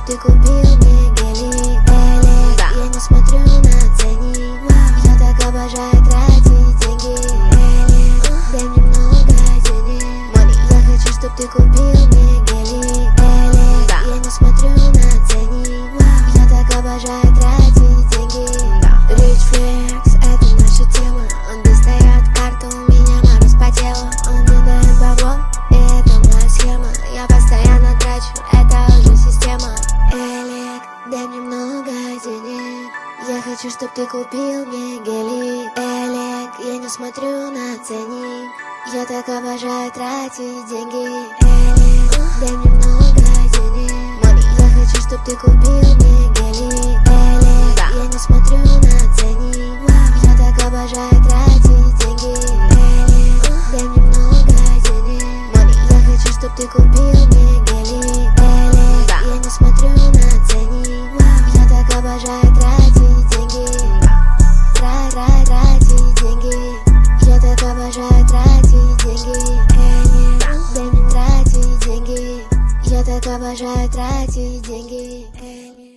ты купил мне гелик, элек. Я не смотрю на ценник, я так обожаю тратить деньги, элек. Дай мне много денег, я хочу, чтоб ты купил мне гелик, элек. Я не смотрю на ценник, я так обожаю тратить деньги. Rich flex, это наша тема. Он достает карту, у меня мороз по телу. Он мне дает бабло, и это моя схема. Я постоянно трачу, это уже система. Элек, дай мне много денег. Я хочу, чтоб ты купил мне гелик, элек. Я не смотрю на ценник, я так обожаю тратить деньги, элек. Дай мне много денег, я хочу, чтоб ты купил мне гелик, элек. Я не смотрю на ценник, я так обожаю тратить деньги, элек. Дай мне много денег, я хочу, чтоб ты купил мне гелик, элек. Я не смотрю на ценник, я так обожаю тратить деньги, тратить деньги. Я так обожаю тратить деньги, элек. Дай мне тратить деньги, я так обожаю тратить деньги, элек.